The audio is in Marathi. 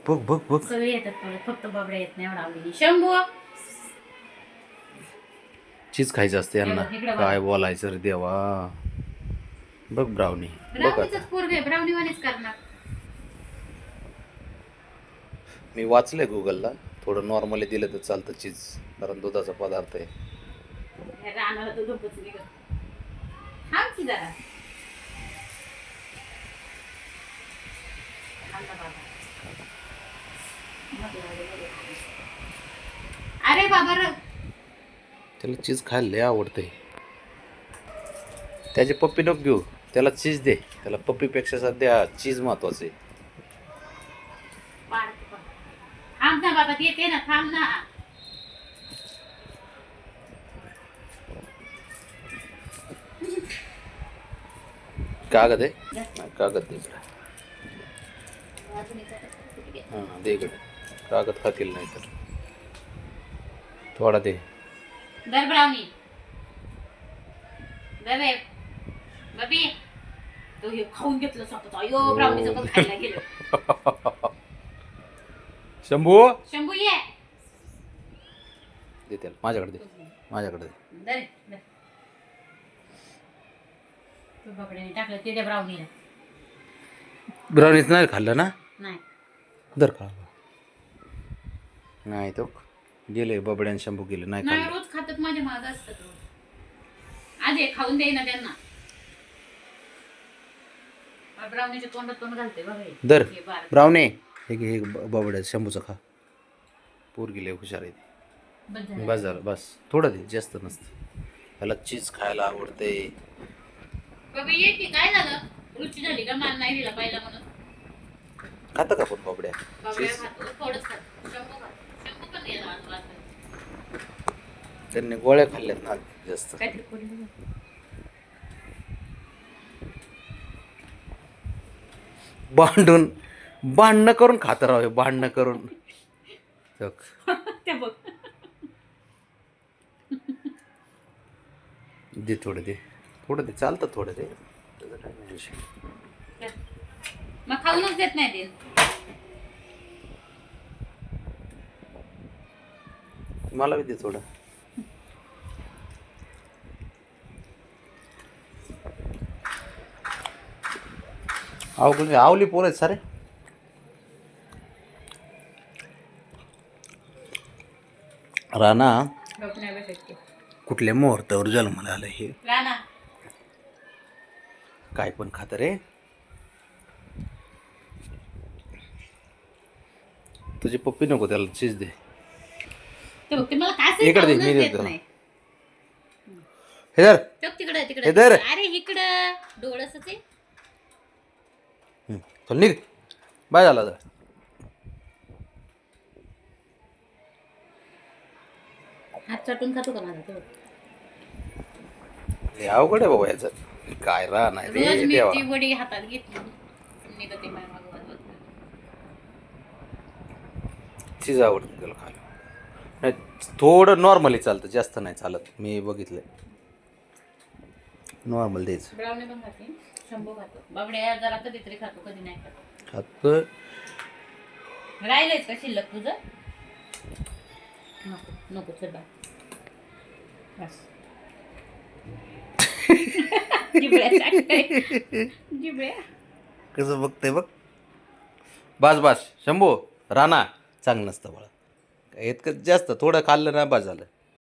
बघ बघ बघ सगळे येतात परत, फक्त बाबड्या येत नाही एवढा आवडीने. शंभू चीज खायचं असते यांना. इकडं बघ. काय बोलायचं रे देवा. बघ ब्राउनी बघ आता. ब्राउनीच पोरग आहे, ब्राउनी वाणीच करणार. मी वाचलंय गुगलला, थोडं नॉर्मली दिलं तर चालतं चीज, कारण दुधाचा पदार्थ आहे. रानाला तो झोपच निघत. थांब की जरा. थांब ना बाबा. अरे बाबा रे. त्याला चीज खायला लय आवडते. त्याची पप्पी नको घेऊ, त्याला चीज दे. त्याला पप्पीपेक्षा सध्या चीज महत्वाचं आहे. थांब ना बाबा, येते ना, थांब ना. कागद आहे नाही, कागद दे इकडे. हां दे इकडे. कागद खातील नाही तर थोडा दे. दर ब्राउनी दर बबी. तो हे खाऊन घेतलं स्वतःच. अयो ब्राउनीचं पण खायला गेलं. शंभू शंभू ये. दे त्याला, माझ्याकडे दे, माझ्याकडे दे. दर दर. तू बाबड्याने टाकलं ते त्या ब्राउनीला. ब्राउनीच नाही खाल्लं ना. नाही दर खा. नाही तो गेले बबड्यान शंभू गेले नाही नाही, खाल्लं. रोज खातात माझ्या मागं असतात रोज. आज हे खाऊन दे ना त्यांना. ब्राउनीच्या तोंडात तोंड घालते बघा हे. दर हे बार. ब्राउनी हे घे, हे बबड्या शंभूचं खा. पूर गेले हुशार आहे ती. बस झालं. बस झालं बस. थोडं दे, जास्त नसतं. त्याला चीज खायला आवडते. बबी ये की, काय झालं? रुची झाली का? मान नाही दिला पहिला म्हणून. खातं का पण बबड्या बाबड्या चीज? खातो, थोडंच खातो. शंभू खातो. शंभू पण गेला आज. त्यांनी गोळ्या खाल्ल्यात ना जास्त. काहीतरी कोणी बघा. भांडणं करून खात राहावे, भांडणं करून. ते बघ. दे थोडं दे, थोडं दे, चालतं थोडं दे. त्याचा काय नाही विषय. मग खाऊनच देत नाही ते. मला बी दे थोडं. आवली पोरं आहेत सारे. राणा डोकं नाही बसत ते. कुठल्या मुहूर्तावर जन्माला आलं हे. राणा काय पण खात रे. तुझी पप्पी नको, त्याला चीज दे. ते बघ, ते मला काय इकडे दे, खाऊनच मी देत देतो. नाही. हे धर. बघ तिकडं हे तिकडं. धर. अरे इकडं डोळसच आहे. चल निघ. बाय झाला तर. हात चाटून खातो का माझा? ते बघ. हे अवघड आहे बाबा याचं. काय राहणार रोज रे देवा. मिरची वडी हातात घेतली निघते माझ्या मागं वाजवत. चीज आवडते त्याला खायला. नाही, थोडं नॉर्मली चालतं, जास्त नाही चालत. मी बघितलंय. नॉर्मल द्यायचं. ब्राउनी पण खाते. शंभू खातो. बाबड्या जरा कधीतरी खातो, कधी नाही खातो. खातं. राहिलंयच का शिल्लक तुझं? नको नको, चल बाय. बस. जिबड्या चाटतंय. जिबड्या. कसं बघतंय बघ. बस बस शंभू. राणा चांगलं नसतं बाळा. इतकं जास्त थोडं खाल्लं ना बस झालं.